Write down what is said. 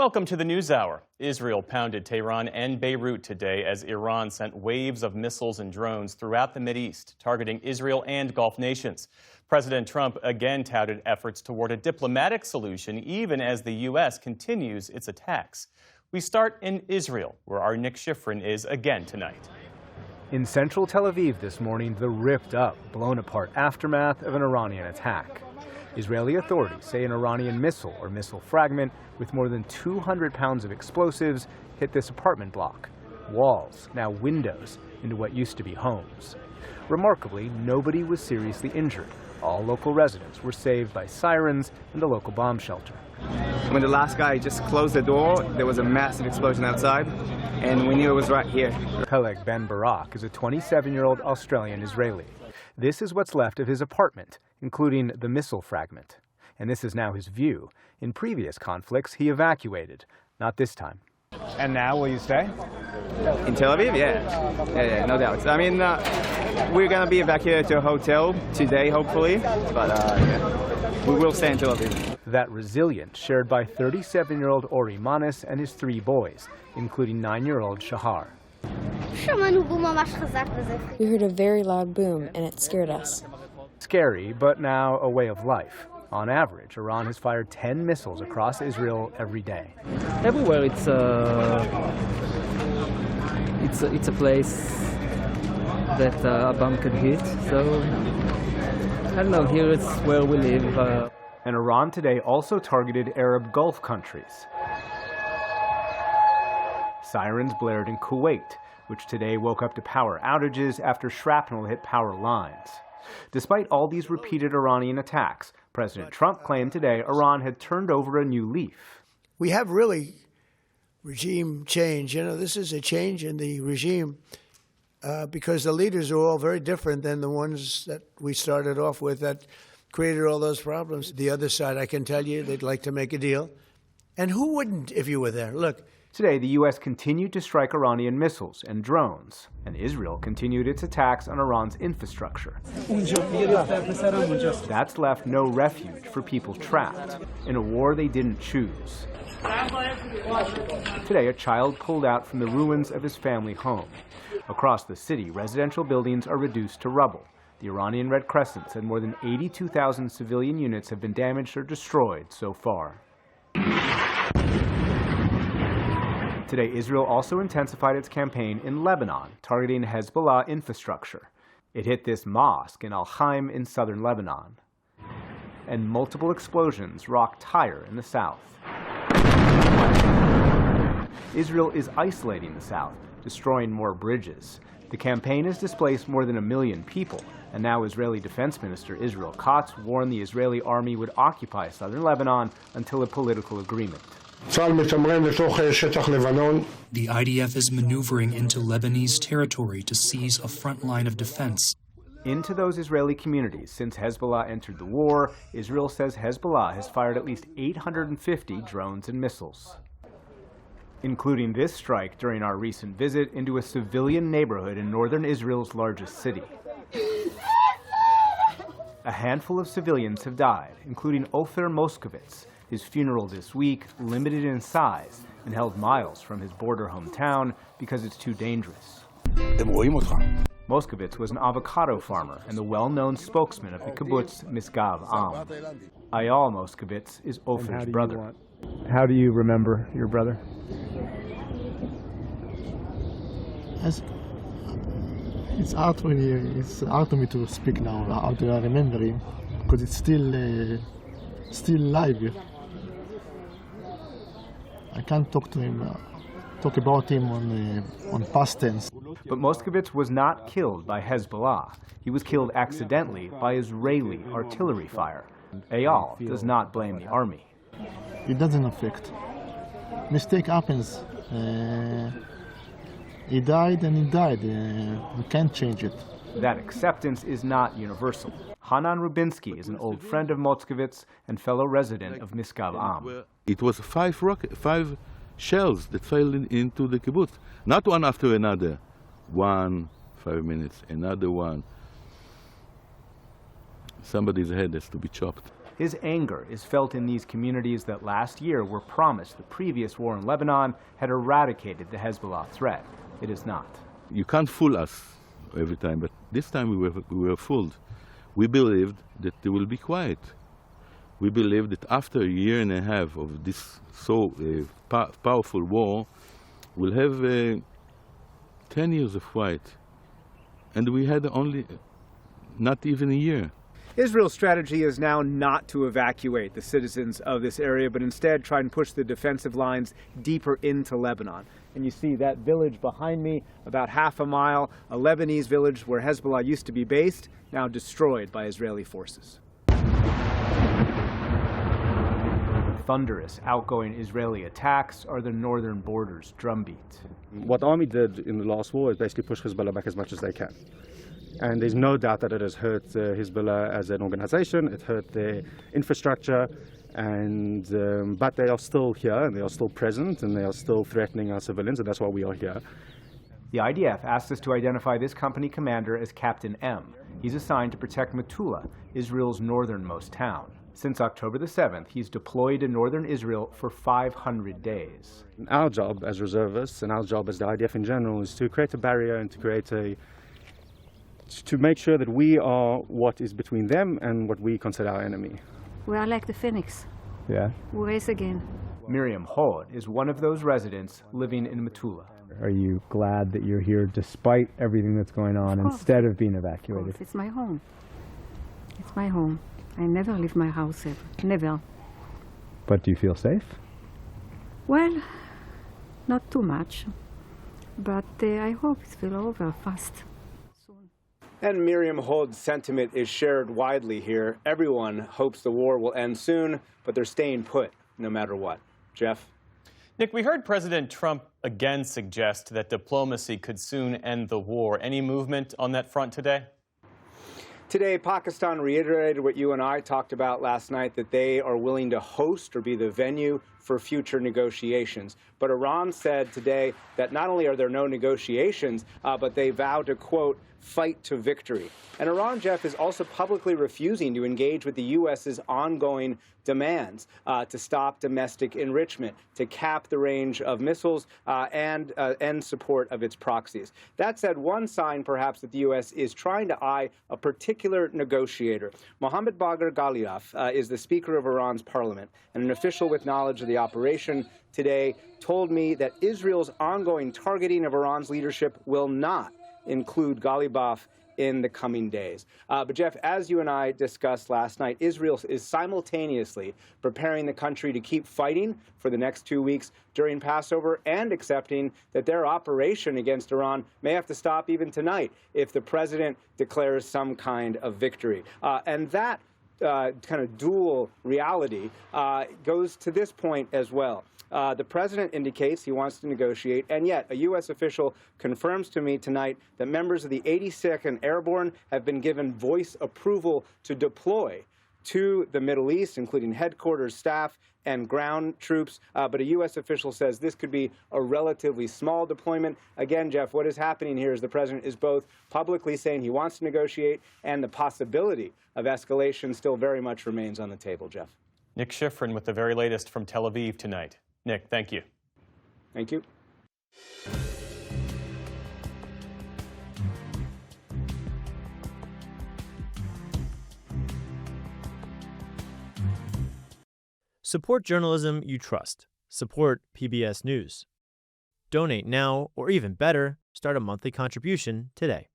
Welcome to the News Hour. Israel pounded Tehran and Beirut today as Iran sent waves of missiles and drones throughout the Mideast, targeting Israel and Gulf nations. President Trump again touted efforts toward a diplomatic solution, even as the U.S. continues its attacks. We start in Israel, where our Nick Schifrin is again tonight. In central Tel Aviv this morning, the ripped-up, blown-apart aftermath of an Iranian attack. Israeli authorities say an Iranian missile or missile fragment with more than 200 pounds of explosives hit this apartment block. Walls, now windows, into what used to be homes. Remarkably, nobody was seriously injured. All local residents were saved by sirens and a local bomb shelter. When the last guy just closed the door, there was a massive explosion outside, and we knew it was right here. Peleg Ben Barak is a 27-year-old Australian Israeli. This is what's left of his apartment, including the missile fragment. And this is now his view. In previous conflicts, he evacuated. Not this time. And now, will you stay? In Tel Aviv? Yeah, no doubt. I mean, we're going to be evacuated to a hotel today, hopefully. But, yeah, we will stay in Tel Aviv. That resilience shared by 37-year-old Ori Manis and his 3 boys, including 9-year-old Shahar. We heard a very loud boom, and it scared us. Scary, but now a way of life. On average, Iran has fired 10 missiles across Israel every day. Everywhere it's a place that a bomb could hit. So I don't know. Here is where we live. And Iran today also targeted Arab Gulf countries. Sirens blared in Kuwait, which today woke up to power outages after shrapnel hit power lines. Despite all these repeated Iranian attacks, President Trump claimed today Iran had turned over a new leaf. We have really regime change. You know, this is a change in the regime because the leaders are all very different than the ones that we started off with that created all those problems. The other side, I can tell you, they'd like to make a deal. And who wouldn't if you were there? Look. Today, the U.S. continued to strike Iranian missiles and drones, and Israel continued its attacks on Iran's infrastructure. That's left no refuge for people trapped in a war they didn't choose. Today, a child pulled out from the ruins of his family home. Across the city, residential buildings are reduced to rubble. The Iranian Red Crescent said more than 82,000 civilian units have been damaged or destroyed so far. Today, Israel also intensified its campaign in Lebanon, targeting Hezbollah infrastructure. It hit this mosque in Al-Haim in southern Lebanon. And multiple explosions rocked Tyre in the south. Israel is isolating the south, destroying more bridges. The campaign has displaced more than 1 million people, and now Israeli Defense Minister Israel Katz warned the Israeli army would occupy southern Lebanon until a political agreement. The IDF is maneuvering into Lebanese territory to seize a front line of defense. Into those Israeli communities since Hezbollah entered the war, Israel says Hezbollah has fired at least 850 drones and missiles, including this strike during our recent visit into a civilian neighborhood in northern Israel's largest city. A handful of civilians have died, including Ofir Moskovitz. His funeral this week, limited in size and held miles from his border hometown because it's too dangerous. Moskovitz was an avocado farmer and the well-known spokesman of the kibbutz Misgav Am. Ayal Moskovitz is Ofir's brother. How do you remember your brother? It's hard for me to speak now. How do I remember him? Because it's still live. I can't talk to him, talk about him on past tense. But Moskovitz was not killed by Hezbollah. He was killed accidentally by Israeli artillery fire. Eyal does not blame the army. It doesn't affect. Mistake happens. He died and he died. We can't change it. That acceptance is not universal. Hanan Rubinsky is an old friend of Moskovitz and fellow resident of Misgav Am. It was 5 shells that fell into the kibbutz, not one after another. 1, 5 minutes, another one. Somebody's head has to be chopped. His anger is felt in these communities that last year were promised the previous war in Lebanon had eradicated the Hezbollah threat. It is not. You can't fool us every time, but this time we were fooled. We believed that they will be quiet. We believed that after a year and a half of this so powerful war, we'll have 10 years of quiet. And we had only not even a year. Israel's strategy is now not to evacuate the citizens of this area, but instead try and push the defensive lines deeper into Lebanon. And you see that village behind me, about half a mile, a Lebanese village where Hezbollah used to be based, now destroyed by Israeli forces. Thunderous, outgoing Israeli attacks are the northern border's drumbeat. What army did in the last war is basically push Hezbollah back as much as they can. And there's no doubt that it has hurt Hezbollah as an organization, it hurt their infrastructure, and but they are still here, and they are still present, and they are still threatening our civilians, and that's why we are here. The IDF asked us to identify this company commander as Captain M. He's assigned to protect Metula, Israel's northernmost town. Since October the 7th, he's deployed in northern Israel for 500 days. Our job as reservists, and our job as the IDF in general, is to create a barrier and to make sure that we are what is between them and what we consider our enemy. We are like the phoenix. Yeah. We raise again. Miriam Hod is one of those residents living in Metula. Are you glad that you're here despite everything that's going on instead of being evacuated? Of course, it's my home. It's my home. I never leave my house ever. Never. But do you feel safe? Well, not too much. But I hope it will over fast. And Miriam Hod's sentiment is shared widely here. Everyone hopes the war will end soon, but they're staying put no matter what. Jeff? Nick, we heard President Trump again suggest that diplomacy could soon end the war. Any movement on that front today? Today, Pakistan reiterated what you and I talked about last night, that they are willing to host or be the venue for future negotiations. But Iran said today that not only are there no negotiations, but they vow to, quote, fight to victory. And Iran, Jeff, is also publicly refusing to engage with the U.S.'s ongoing demands to stop domestic enrichment, to cap the range of missiles, and end support of its proxies. That said, one sign, perhaps, that the U.S. is trying to eye a particular negotiator. Mohammad Bagher Ghalibaf is the Speaker of Iran's parliament, and an official with knowledge of the operation today told me that Israel's ongoing targeting of Iran's leadership will not include Ghalibaf in the coming days. But Jeff, as you and I discussed last night, Israel is simultaneously preparing the country to keep fighting for the next 2 weeks during Passover and accepting that their operation against Iran may have to stop even tonight if the president declares some kind of victory. And that kind of dual reality goes to this point as well. The president indicates he wants to negotiate, and yet a U.S. official confirms to me tonight that members of the 82nd Airborne have been given voice approval to deploy to the Middle East, including headquarters staff and ground troops. But a U.S. official says this could be a relatively small deployment. Again, Jeff, what is happening here is the president is both publicly saying he wants to negotiate, and the possibility of escalation still very much remains on the table, Jeff. Nick Schifrin with the very latest from Tel Aviv tonight. Nick, thank you. Thank you. Support journalism you trust. Support PBS News. Donate now, or even better, start a monthly contribution today.